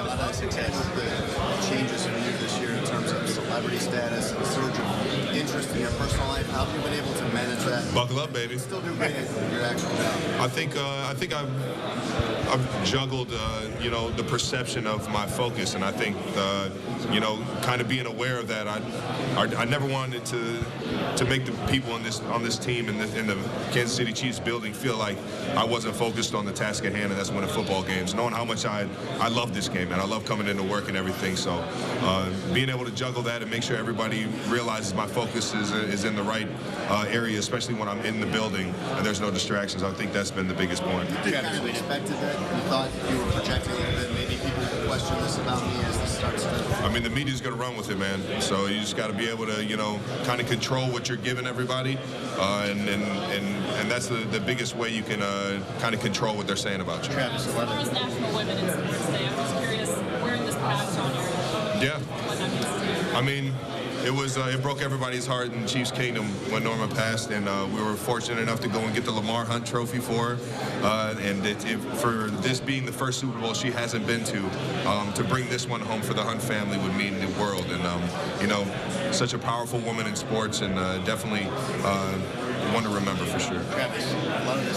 a lot of success, the changes for you this year in terms of celebrity status and surge of interest in your personal life. How have you been able to manage that? Buckle up, baby. Still do great at your actual job. I think I've juggled, the perception of my focus, and I think, kind of being aware of that. I never wanted to make the people on this team in the Kansas City Chiefs building feel like I wasn't focused on the task at hand, and that's winning football games. Knowing how much I love this game, and I love coming into work and everything. So being able to juggle that and make sure everybody realizes my focus is in the right area, especially when I'm in the building and there's no distractions. I think that's been the biggest point. You kind of expected that? You thought you were projecting a little bit? Maybe people could question this about me as this starts to... I mean, the media's going to run with it, man. So you just got to be able to, kind of control what you're giving everybody. And that's the biggest way you can kind of control what they're saying about you. Travis, As far as National Women in Sports Day, I'm just curious, wearing this patch on your... Yeah. What that means to you. I mean, it broke everybody's heart in Chiefs Kingdom when Norma passed, and we were fortunate enough to go and get the Lamar Hunt Trophy for her. And for this being the first Super Bowl she hasn't been to bring this one home for the Hunt family would mean the world. And such a powerful woman in sports, and definitely one to remember for sure. Travis, a lot of the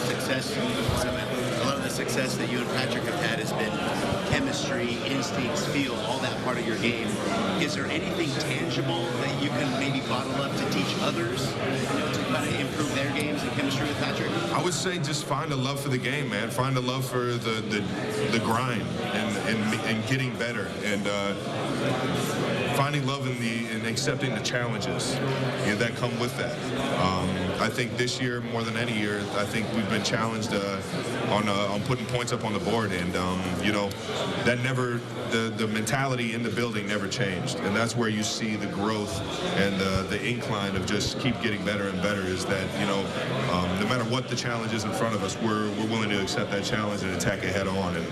success that you and Patrick have had has been chemistry, instincts, feel, all that part of your game. Is there anything tangible that you can maybe bottle up to teach others, to kind of improve their games and chemistry with Patrick? I would say just find a love for the game, man. Find a love for the grind and getting better, and finding love in accepting the challenges that come with that. I think this year, more than any year, I think we've been challenged on putting points up on the board, and that never, the mentality in the building never changed, and that's where you see the growth and the incline of just keep getting better and better. Is that no matter what the challenge is in front of us, we're willing to accept that challenge and attack it head on. And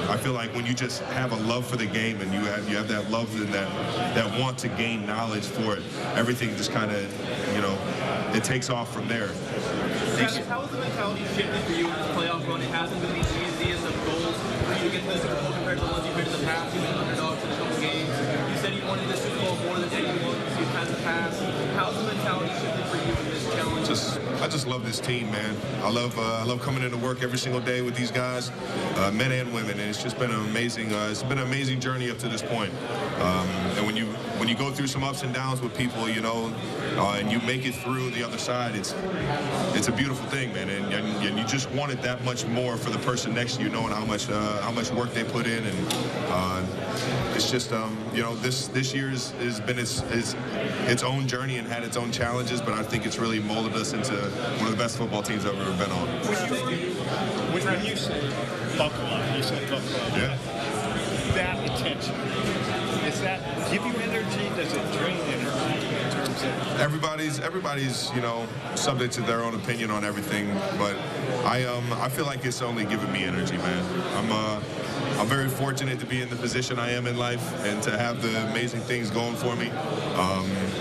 I feel like when you just have a love for the game and you have that love and that want to gain knowledge for it, everything just kind of it takes off from there. Travis, how has the mentality shifted for you in this playoff run? It hasn't been the easiest of goals for you to get to the Super Bowl compared to the ones you've been in the past. You've been underdogs in a couple games. You said you wanted the Super Bowl more than anyone you've had in the past. How's the mentality shifted for you in this challenge? I just love this team, man. I love coming into work every single day with these guys, men and women, and it's just been an amazing. It's been an amazing journey up to this point. And when you go through some ups and downs with people, and you make it through the other side, it's a beautiful thing, man. And you just want it that much more for the person next to you, knowing how much work they put in, and it's just this year has been its own journey and had its own challenges, but I think it's really molded us into one of the best football teams I've ever been on. When you say buckle up, you said buckle up. Yeah. That attention, does that give you energy? Does it drain energy in terms of? Everybody's subject to their own opinion on everything, but I feel like it's only giving me energy, man. I'm very fortunate to be in the position I am in life and to have the amazing things going for me.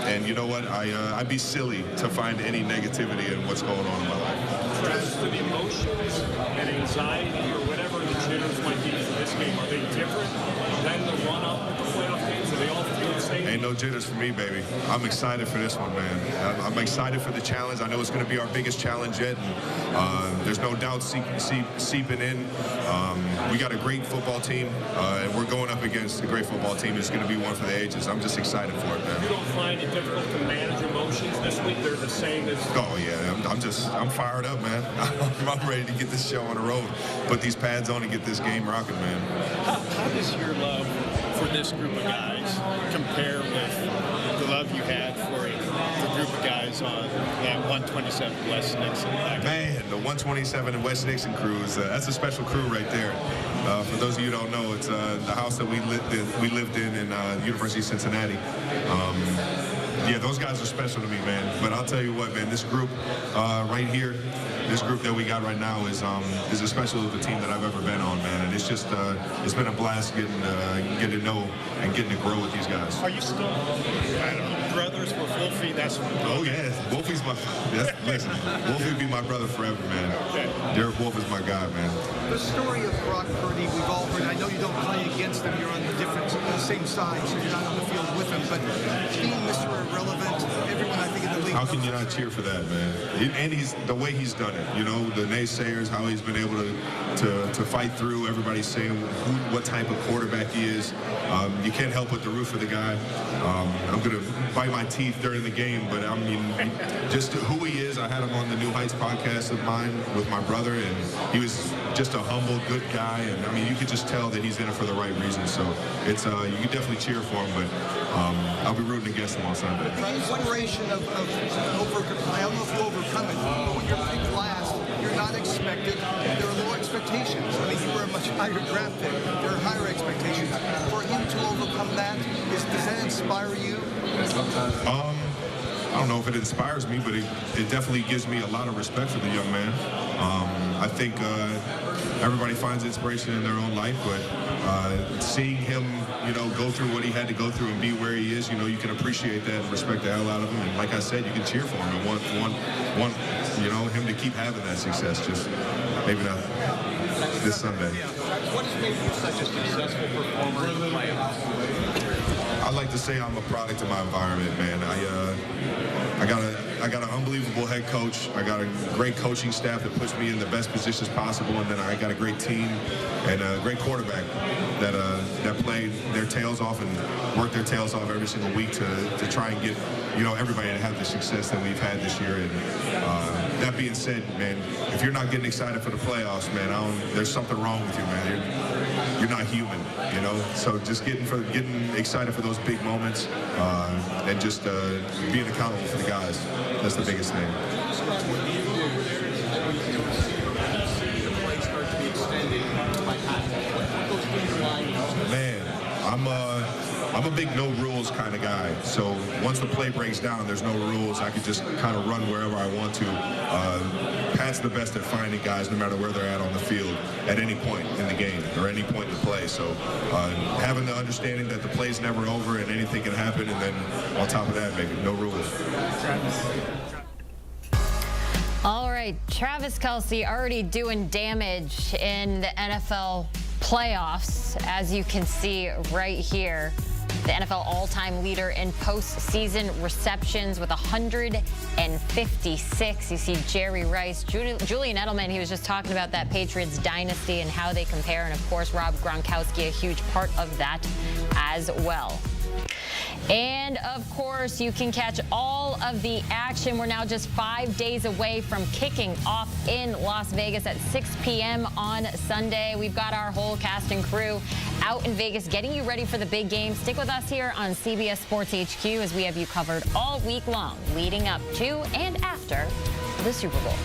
And you know what? I'd be silly to find any negativity in what's going on in my life. Travis, the emotions and anxiety or whatever the jitters might be for this game, are they different than the run-up with the playoff games? Are they all feel the same? Ain't no jitters for me, baby. I'm excited for this one, man. I'm excited for the challenge. I know it's going to be our biggest challenge yet, and there's no doubt seeping in. We got a great football team, and we're going up against a great football team. It's going to be one for the ages. I'm just excited for it, man. You don't find it difficult to manage emotions this week? They're the same as... Oh, yeah. I'm fired up, man. I'm ready to get this show on the road, put these pads on and get this game rocking, man. How does your love for this group of guys compare with the love you had for the group of guys on that 127 West Nixon? Man, the 127 and West Nixon crew that's a special crew right there. For those of you who don't know, it's the house that we lived in University of Cincinnati. Yeah, those guys are special to me, man. But I'll tell you what, man, this group right here, this group that we got right now is as special as the team that I've ever been on, man. And it's just it's been a blast getting to know and getting to grow with these guys. Are you still, I don't know, brothers with Wolfie? That's Oh yeah, Wolfie's listen, Wolfie be my brother forever, man. Okay. Derek Wolf is my guy, man. The story of Brock Purdy, we've all heard. I know you don't play against same size, so you're not on the field with him. But being Mr. Irrelevant, everyone I think in the league. How can you not cheer for that, man? And he's the way he's done it. You know, the naysayers, how he's been able to fight through. Everybody's saying what type of quarterback he is. You can't help but to root for the guy. I'm gonna bite my teeth during the game, but I mean, just who he is. I had him on the New Heights podcast of mine with my brother, and he was just a humble, good guy. And I mean, you could just tell that he's in it for the right reasons. So it's you can definitely cheer for him, but I'll be rooting against him on Sunday. The inspiration of I don't know if you overcome it, but when you're picked last, you're not expected. There are low expectations. I mean, you were a much higher draft pick. There are higher expectations. For him to overcome that, does that inspire you? I don't know if it inspires me, but it definitely gives me a lot of respect for the young man. I think everybody finds inspiration in their own life, but seeing him, you know, go through what he had to go through and be where he is, you know, you can appreciate that and respect the hell out of him. And like I said, you can cheer for him and want you know, him to keep having that success. Just maybe not this Sunday. What has made you such a successful performer in the playoffs? I like to say I'm a product of my environment, man. I got an unbelievable head coach. I got a great coaching staff that puts me in the best positions possible, and then I got a great team and a great quarterback that played their tails off and worked their tails off every single week to try and get, you know, everybody to have the success that we've had this year. And that being said, man, if you're not getting excited for the playoffs, man, there's something wrong with you, man. You're not human, you know. So just getting excited for those big moments and just being accountable for the guys. That's the biggest thing. Man, I'm a big no rules kind of guy. So once the play breaks down, there's no rules. I can just kind of run wherever I want to. Pat's the best at finding guys no matter where they're at on the field at any point in the game or any point in the play. So having the understanding that the play's never over and anything can happen, and then on top of that, maybe no rules. All right, Travis Kelce already doing damage in the NFL playoffs, as you can see right here. The NFL all-time leader in postseason receptions with 156. You see Jerry Rice, Julian Edelman, he was just talking about that Patriots dynasty and how they compare. And, of course, Rob Gronkowski, a huge part of that as well. And, of course, you can catch all of the action. We're now just 5 days away from kicking off in Las Vegas at 6 p.m. on Sunday. We've got our whole cast and crew out in Vegas getting you ready for the big game. Stick with us here on CBS Sports HQ as we have you covered all week long leading up to and after the Super Bowl.